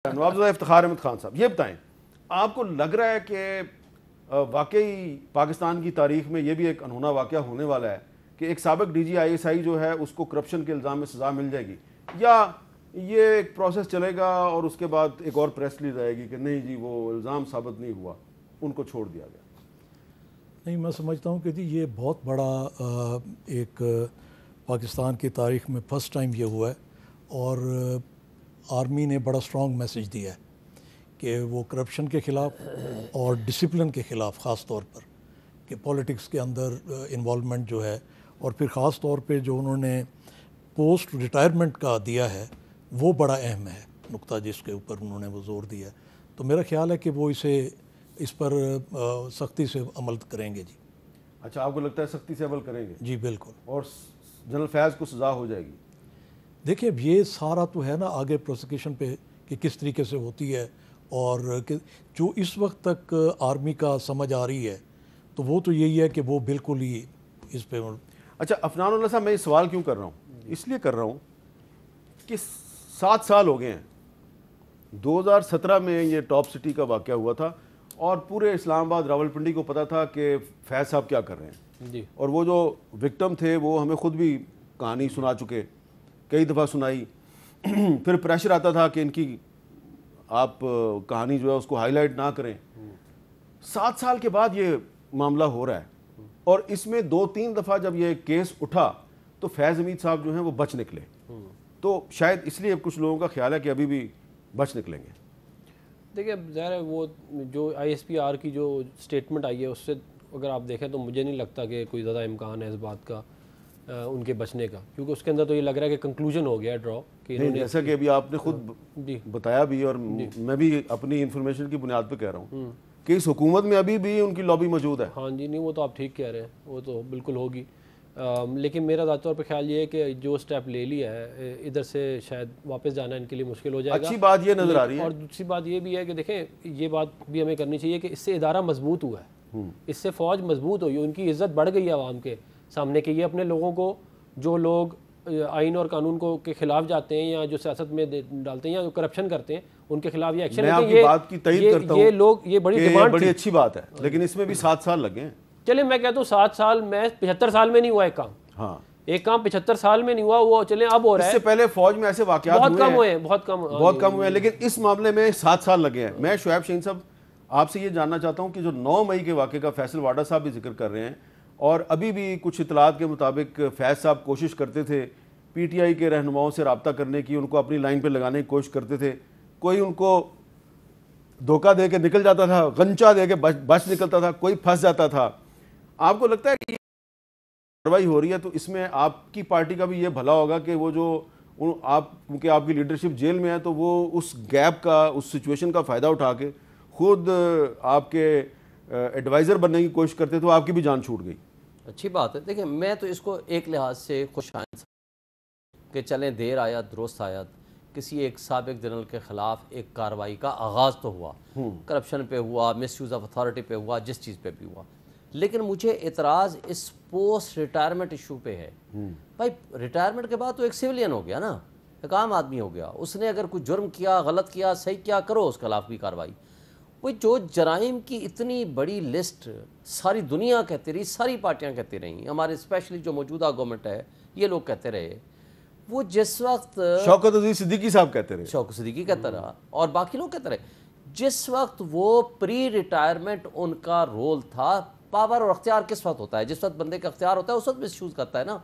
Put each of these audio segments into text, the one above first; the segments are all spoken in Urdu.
نوابزادہ افتخار احمد خان صاحب، یہ بتائیں آپ کو لگ رہا ہے کہ واقعی پاکستان کی تاریخ میں یہ بھی ایک انہونا واقعہ ہونے والا ہے کہ ایک سابق D G I S I جو ہے اس کو کرپشن کے الزام میں سزا مل جائے گی، یا یہ ایک پروسیس چلے گا اور اس کے بعد ایک اور پریس ریلیز آئے گی کہ نہیں جی وہ الزام ثابت نہیں ہوا، ان کو چھوڑ دیا گیا؟ نہیں، میں سمجھتا ہوں کہ جی یہ بہت بڑا ایک پاکستان کی تاریخ میں فرسٹ ٹائم یہ ہوا ہے، اور آرمی نے بڑا سٹرونگ میسیج دیا ہے کہ وہ کرپشن کے خلاف اور ڈسپلن کے خلاف، خاص طور پر کہ پولیٹکس کے اندر انوالومنٹ جو ہے، اور پھر خاص طور پہ جو انہوں نے پوسٹ ریٹائرمنٹ کا دیا ہے وہ بڑا اہم ہے نقطہ جس کے اوپر انہوں نے وہ زور دیا ہے۔ تو میرا خیال ہے کہ وہ اس پر سختی سے عمل کریں گے جی۔ اچھا، آپ کو لگتا ہے سختی سے عمل کریں گے؟ جی بالکل۔ اور جنرل فیاض کو سزا ہو جائے گی؟ دیکھیں اب یہ سارا تو ہے نا آگے پروسیکیوشن پہ کہ کس طریقے سے ہوتی ہے، اور جو اس وقت تک آرمی کا سمجھ آ رہی ہے تو وہ تو یہی ہے کہ وہ بالکل ہی اس پہ۔ اچھا عفنان اللہ صاحب، میں یہ سوال کیوں کر رہا ہوں؟ اس لیے کر رہا ہوں کہ 7 سال ہو گئے ہیں، 2017 میں یہ ٹاپ سٹی کا واقعہ ہوا تھا اور پورے اسلام آباد راولپنڈی کو پتا تھا کہ فیض صاحب کیا کر رہے ہیں جی، اور وہ جو وکٹم تھے وہ ہمیں خود بھی کہانی سنا چکے، کئی دفعہ سنائی، پھر پریشر آتا تھا کہ ان کی آپ کہانی جو ہے اس کو ہائی لائٹ نہ کریں۔ 7 سال کے بعد یہ معاملہ ہو رہا ہے، اور اس میں 2-3 دفعہ جب یہ کیس اٹھا تو فیض حمید صاحب جو ہیں وہ بچ نکلے، تو شاید اس لیے کچھ لوگوں کا خیال ہے کہ ابھی بھی بچ نکلیں گے۔ دیکھیں ظاہر ہے وہ جو آئی ایس پی آر کی جو سٹیٹمنٹ آئی ہے اس سے اگر آپ دیکھیں تو مجھے نہیں لگتا کہ کوئی زیادہ امکان ہے اس بات کا ان کے بچنے کا، کیونکہ اس کے اندر تو یہ لگ رہا ہے کہ کنکلوژن ہو گیا ہے ڈرا کہ انہوں نے، جیسا کہ ابھی آپ نے خود بتایا بھی اور میں بھی اپنی انفارمیشن کی بنیاد پہ کہہ رہا ہوں کہ اس حکومت میں ابھی بھی ان کی لابی موجود ہے۔ ہاں جی، نہیں وہ تو آپ ٹھیک کہہ رہے ہیں، وہ تو بالکل ہوگی، لیکن میرا ذاتی طور پہ خیال یہ ہے کہ جو سٹیپ لے لیا ہے ادھر سے شاید واپس جانا ان کے لیے مشکل ہو جائے گا۔ اچھی بات یہ نظر آ رہی ہے، اور دوسری بات یہ بھی ہے کہ دیکھیں یہ بات بھی ہمیں کرنی چاہیے کہ اس سے ادارہ مضبوط ہوا ہے، اس سے فوج مضبوط ہوئی، ان کی عزت بڑھ گئی ہے عوام کے سامنے کہ یہ اپنے لوگوں کو، جو لوگ آئین اور قانون کو کے خلاف جاتے ہیں یا جو سیاست میں ڈالتے ہیں یا جو کرپشن کرتے ہیں ان کے خلاف یہ ایکشن ہے۔ میں آپ کی بات کی تائید کرتا ہوں، یہ لوگ، یہ بڑی ڈیمانڈ، بڑی اچھی بات ہے، لیکن اس میں بھی 7 سال لگے ہیں۔ چلے میں کہتا ہوں 7 سال میں 75 سال میں نہیں ہوا ایک کام، ہاں ایک کام 75 سال میں نہیں ہوا، وہ چلیں اب ہو رہا ہے۔ اس سے پہلے فوج میں ایسے واقعات بہت کم ہوئے ہیں، بہت کم ہوئے ہیں، لیکن اس معاملے میں 7 سال لگے ہیں۔ میں شعیب شہین صاحب آپ سے یہ جاننا چاہتا ہوں کہ جو 9 مئی کے واقعے کا فیصل واڈا صاحب بھی ذکر کر رہے ہیں، اور ابھی بھی کچھ اطلاعات کے مطابق فیض صاحب کوشش کرتے تھے پی ٹی آئی کے رہنماؤں سے رابطہ کرنے کی، ان کو اپنی لائن پہ لگانے کی کوشش کرتے تھے، کوئی ان کو دھوکہ دے کے نکل جاتا تھا، غنچہ دے کے بچ نکلتا تھا، کوئی پھنس جاتا تھا۔ آپ کو لگتا ہے کہ کارروائی ہو رہی ہے تو اس میں آپ کی پارٹی کا بھی یہ بھلا ہوگا کہ وہ جو آپ، کیونکہ آپ کی لیڈرشپ جیل میں ہے، تو وہ اس گیپ کا، اس سچویشن کا فائدہ اٹھا کے خود آپ کے ایڈوائزر بننے کی کوشش کرتے تو آپ کی بھی جان چھوٹ گئی؟ اچھی بات ہے۔ دیکھیں میں تو اس کو ایک لحاظ سے خوش آئند کہ چلیں دیر آیا درست آیا، کسی ایک سابق جنرل کے خلاف ایک کارروائی کا آغاز تو ہوا، کرپشن پہ ہوا، مس یوز آف اتھارٹی پہ ہوا، جس چیز پہ بھی ہوا، لیکن مجھے اعتراض اس پوسٹ ریٹائرمنٹ ایشو پہ ہے۔ بھائی ریٹائرمنٹ کے بعد تو ایک سویلین ہو گیا نا، ایک عام آدمی ہو گیا، اس نے اگر کوئی جرم کیا، غلط کیا، صحیح کیا، کرو اس کے خلاف بھی کارروائی۔ وہ جو جرائم کی اتنی بڑی لسٹ ساری دنیا کہتی رہی، ساری پارٹیاں کہتی رہیں، ہمارے اسپیشلی جو موجودہ گورنمنٹ ہے یہ لوگ کہتے رہے، وہ جس وقت شوکت عزیز صدیقی صاحب کہتے رہے، شوکت صدیقی کہتا رہا اور باقی لوگ کہتے رہے، جس وقت وہ پری ریٹائرمنٹ ان کا رول تھا۔ پاور اور اختیار کس وقت ہوتا ہے؟ جس وقت بندے کا اختیار ہوتا ہے اس وقت مس یوز کرتا ہے نا۔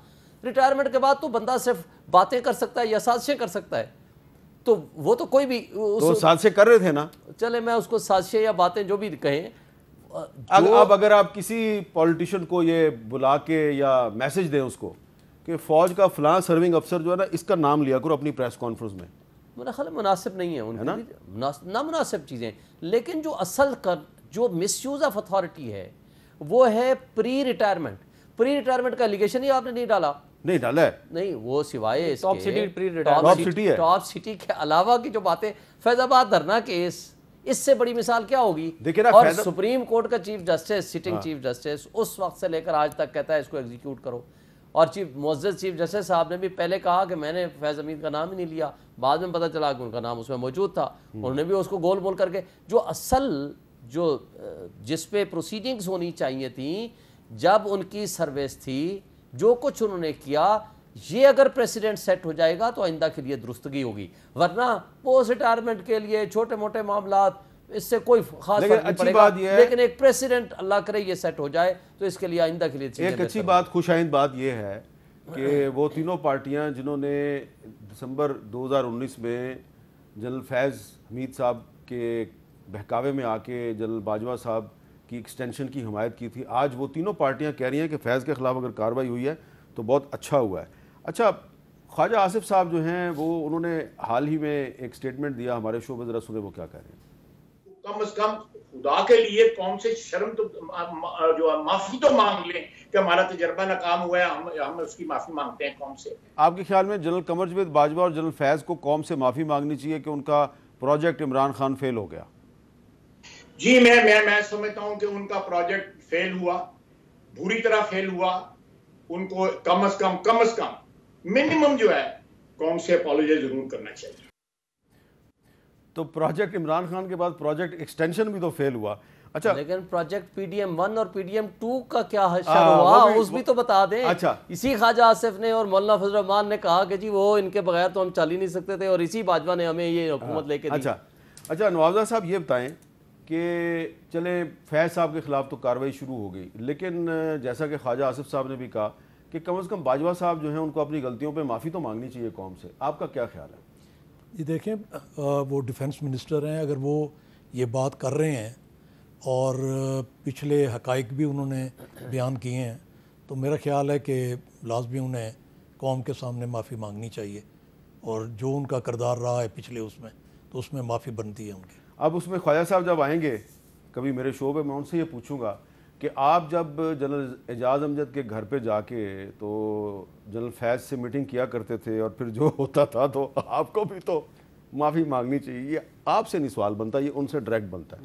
ریٹائرمنٹ کے بعد تو بندہ صرف باتیں کر سکتا ہے یا سازشیں کر سکتا ہے، تو وہ تو کوئی بھی تو سازشیں کر رہے تھے نا، چلے میں اس کو سازشیں یا باتیں جو بھی کہیں۔ اب اگر آپ کسی پولیٹیشین کو یہ بلا کے یا میسج دیں اس کو کہ فوج کا فلاں سرونگ افسر جو ہے نا اس کا نام لیا کرو اپنی پریس کانفرنس میں، میرا خیال مناسب نہیں ہے، ان کی نامناسب چیزیں۔ لیکن جو اصل جو مس یوز آف اتھارٹی ہے وہ ہے پری ریٹائرمنٹ۔ پری ریٹائرمنٹ کا الیگیشن ہی آپ نے نہیں ڈالا، نہیں ڈالا ہے، نہیں وہ سوائے ٹاپ سٹی پری ٹاپ سٹی کے علاوہ کی جو باتیں، فیض آباد دھرنا کیس، اس سے بڑی مثال کیا ہوگی؟ اور سپریم کورٹ کا chief justice, sitting chief justice اس وقت سے لے کر آج تک کہتا ہے اس کو ایگزیکیوٹ کرو، اور معزز چیف جسٹس صاحب نے بھی پہلے کہا کہ میں نے فیض حمید کا نام ہی نہیں لیا، بعد میں پتہ چلا کہ ان کا نام اس میں موجود تھا، انہوں نے بھی اس کو گول مول کر کے جو اصل جس پہ پروسیڈنگز ہونی چاہیے تھیں جب ان کی سروس تھی، جو کچھ انہوں نے کیا، یہ اگر پریسیڈنٹ سیٹ ہو جائے گا تو آئندہ کے لیے درستگی ہوگی، ورنہ پوسٹ ریٹائرمنٹ کے لیے چھوٹے موٹے معاملات اس سے کوئی خاص فرق نہیں پڑے گا، لیکن ایک پریسیڈنٹ اللہ کرے یہ سیٹ ہو جائے تو اس کے لیے آئندہ کے لیے ایک اچھی بات، خوش آئند بات یہ ہے کہ وہ تینوں پارٹیاں جنہوں نے دسمبر 2019 میں جنرل فیض حمید صاحب کے بہکاوے میں آ کے جنرل باجوہ صاحب کی ایکسٹینشن کی حمایت کی تھی، آج وہ تینوں پارٹیاں کہہ رہی ہیں کہ فیض کے خلاف اگر کارروائی ہوئی ہے تو بہت اچھا ہوا ہے۔ اچھا، خواجہ آصف صاحب جو ہیں وہ انہوں نے حال ہی میں ایک سٹیٹمنٹ دیا ہمارے شو میں، ذرا سنیں وہ کیا کہہ رہے ہیں۔ کم از کم خدا کے لیے قوم سے شرم تو جو معافی تو مانگ لیں کہ ہمارا تجربہ ناکام ہوا ہے، ہم اس کی معافی مانگتے ہیں قوم سے۔ آپ کے خیال میں جنرل قمر جاوید باجوہ اور جنرل فیض کو قوم سے معافی مانگنی چاہیے کہ ان کا پروجیکٹ عمران خان فیل ہو گیا؟ جی میں سمجھتا ہوں کہ ان کا پروجیکٹ فیل ہوا، بری طرح فیل ہوا، ان کو کم از کم منیمم جو ہے قوم سے اپالوجائز ضرور کرنا چاہیے۔ تو پروجیکٹ عمران خان کے بعد پروجیکٹ ایکسٹینشن بھی تو فیل ہوا۔ اچھا، لیکن پروجیکٹ پی ڈی ایم 1 اور پی ڈی ایم 2 کا کیا حشر ہوا اس بھی تو بتا دیں۔ اچھا، اسی خواجہ آصف نے اور مولانا فضل الرحمان نے کہا کہ جی وہ ان کے بغیر تو ہم چل ہی نہیں سکتے تھے، اور اسی باجوہ نے ہمیں یہ حکومت لے کے دی۔ اچھا نوازہ صاحب یہ بتائیں کہ چلیں فیض صاحب کے خلاف تو کارروائی شروع ہو گئی، لیکن جیسا کہ خواجہ آصف صاحب نے بھی کہا کہ کم از کم باجوہ صاحب جو ہیں ان کو اپنی غلطیوں پہ معافی تو مانگنی چاہیے قوم سے، آپ کا کیا خیال ہے؟ جی دیکھیں، وہ ڈیفنس منسٹر ہیں، اگر وہ یہ بات کر رہے ہیں اور پچھلے حقائق بھی انہوں نے بیان کیے ہیں تو میرا خیال ہے کہ لازمی انہیں قوم کے سامنے معافی مانگنی چاہیے، اور جو ان کا کردار رہا ہے پچھلے اس میں تو اس میں معافی بنتی ہے ان کی۔ اب اس میں خواجہ صاحب جب آئیں گے کبھی میرے شو پہ، میں ان سے یہ پوچھوں گا کہ آپ جب جنرل اعجاز امجد کے گھر پہ جا کے تو جنرل فیض سے میٹنگ کیا کرتے تھے اور پھر جو ہوتا تھا تو آپ کو بھی تو معافی مانگنی چاہیے، یہ آپ سے نہیں سوال بنتا، یہ ان سے ڈائریکٹ بنتا ہے۔